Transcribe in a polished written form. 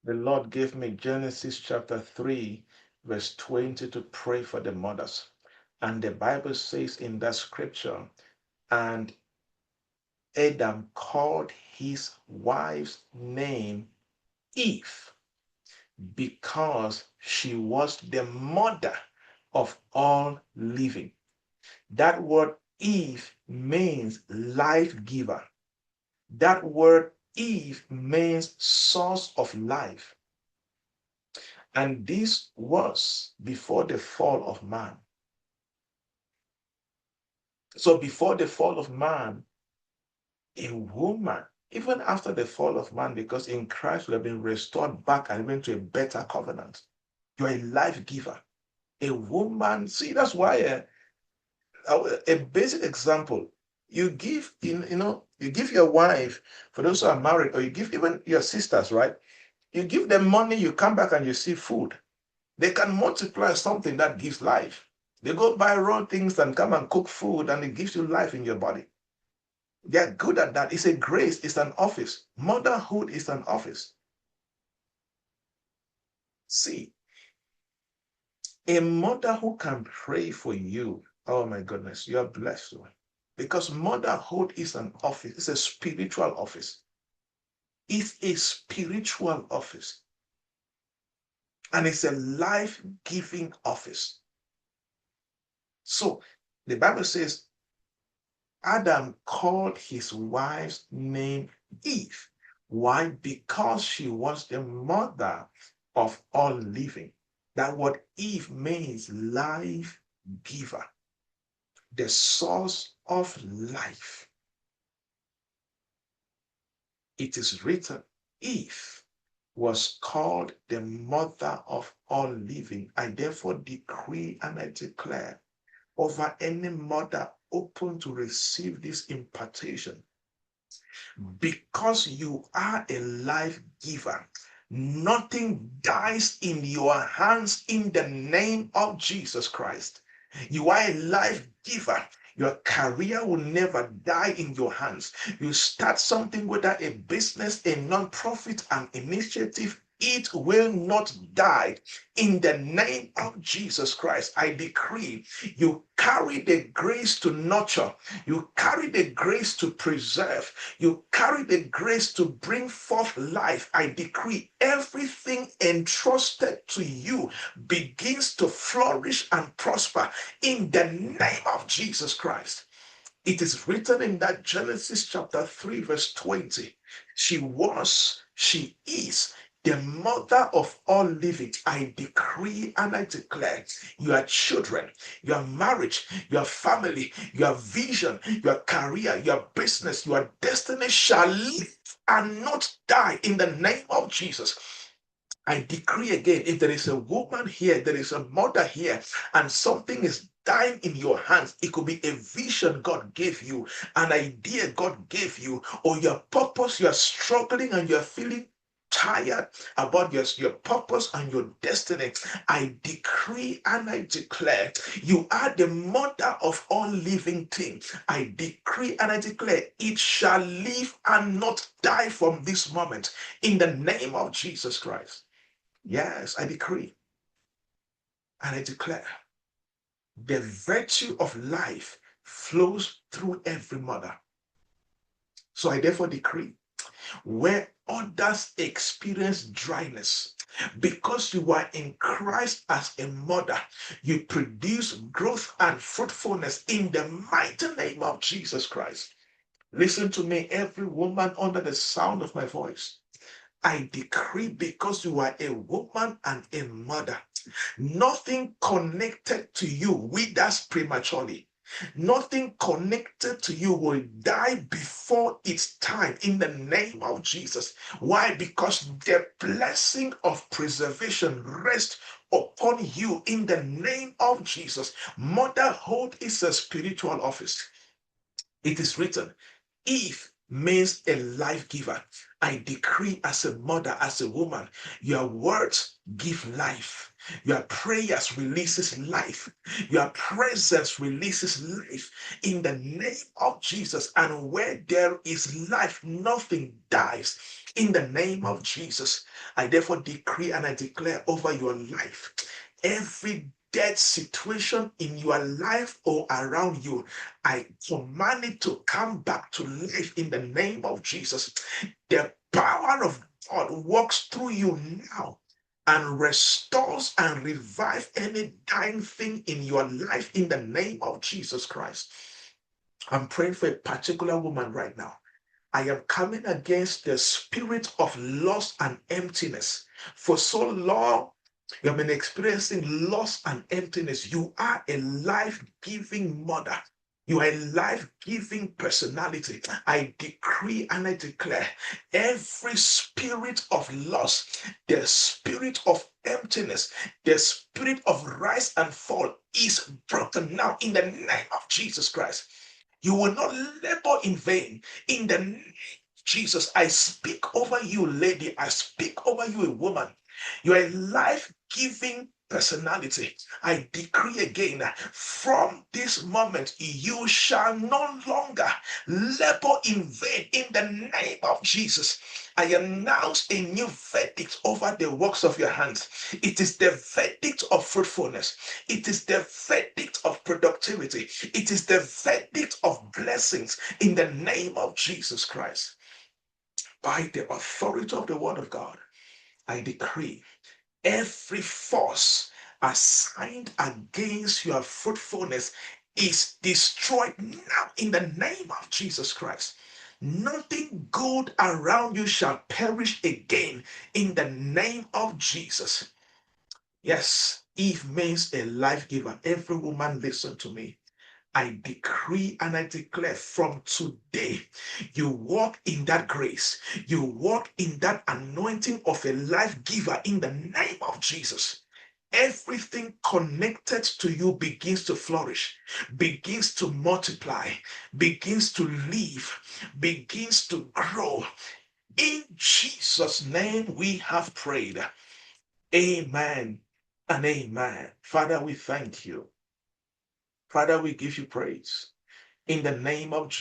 the Lord gave me Genesis chapter 3, verse 20 to pray for the mothers. And the Bible says in that scripture, and Adam called his wife's name Eve because she was the mother of all living. That word Eve means life giver. That word Eve means source of life. And this was before the fall of man. So before the fall of man, a woman, even after the fall of man, because in Christ we have been restored back and even to a better covenant. You're a life giver. A woman, see, that's why a basic example, you give you give your wife, for those who are married, or you give even your sisters, right? You give them money, you come back and you see food. They can multiply something that gives life. They go buy raw things and come and cook food, and it gives you life in your body. They're good at that. It's a grace, it's an office. Motherhood is an office. See, a mother who can pray for you, oh my goodness, you are blessed. Because motherhood is an office, it's a spiritual office. It's a spiritual office. And it's a life-giving office. So the Bible says Adam called his wife's name Eve. Why? Because she was the mother of all living. That word Eve means life giver, the source of life. It is written, Eve was called the mother of all living. I therefore decree and I declare over any mother open to receive this impartation, because you are a life giver, nothing dies in your hands in the name of Jesus Christ. You are a life giver. Your career will never die in your hands. You start something, whether a business, a non-profit, an initiative, it will not die in the name of Jesus Christ. I decree you carry the grace to nurture, you carry the grace to preserve, you carry the grace to bring forth life. I decree everything entrusted to you begins to flourish and prosper in the name of Jesus Christ. It is written in that Genesis chapter 3, verse 20. She is the mother of all living. I decree and I declare your children, your marriage, your family, your vision, your career, your business, your destiny shall live and not die in the name of Jesus. I decree again, if there is a woman here, there is a mother here, and something is dying in your hands, it could be a vision God gave you, an idea God gave you, or your purpose, you are struggling and you're feeling tired about your purpose and your destiny. I decree and I declare you are the mother of all living things. I decree and I declare it shall live and not die from this moment in the name of Jesus Christ. Yes, I decree and I declare the virtue of life flows through every mother. So I therefore decree, where others experience dryness, because you are in Christ as a mother, you produce growth and fruitfulness in the mighty name of Jesus Christ. Listen to me, every woman under the sound of my voice. I decree, because you are a woman and a mother, nothing connected to you withers prematurely. Nothing connected to you will die before its time in the name of Jesus. Why? Because the blessing of preservation rests upon you in the name of Jesus. Motherhood is a spiritual office. It is written, Eve means a life giver. I decree as a mother, as a woman, your words give life. Your prayers releases life. Your presence releases life in the name of Jesus. And where there is life, nothing dies. In the name of Jesus, I therefore decree and I declare over your life, every dead situation in your life or around you, I command it to come back to life in the name of Jesus. The power of God works through you now and restores and revive any dying thing in your life in the name of Jesus Christ. I'm praying for a particular woman right now. I am coming against the spirit of loss and emptiness. For so long, you have been experiencing loss and emptiness. You are a life-giving mother. You are a life-giving personality. I decree and I declare every spirit of loss, the spirit of emptiness, the spirit of rise and fall is broken now in the name of Jesus Christ. You will not labor in vain. In the name of Jesus, I speak over you, lady. I speak over you, a woman. You are a life-giving personality. I decree again, from this moment, you shall no longer labor in vain in the name of Jesus. I announce a new verdict over the works of your hands. It is the verdict of fruitfulness. It is the verdict of productivity. It is the verdict of blessings in the name of Jesus Christ. By the authority of the word of God, I decree every force assigned against your fruitfulness is destroyed now in the name of Jesus Christ. Nothing good around you shall perish again in the name of Jesus. Yes, Eve means a life giver. Every woman, listen to me. I decree and I declare from today, you walk in that grace. You walk in that anointing of a life giver in the name of Jesus. Everything connected to you begins to flourish, begins to multiply, begins to live, begins to grow. In Jesus' name we have prayed. Amen and amen. Father, we thank you. Father, we give you praise. In the name of Jesus.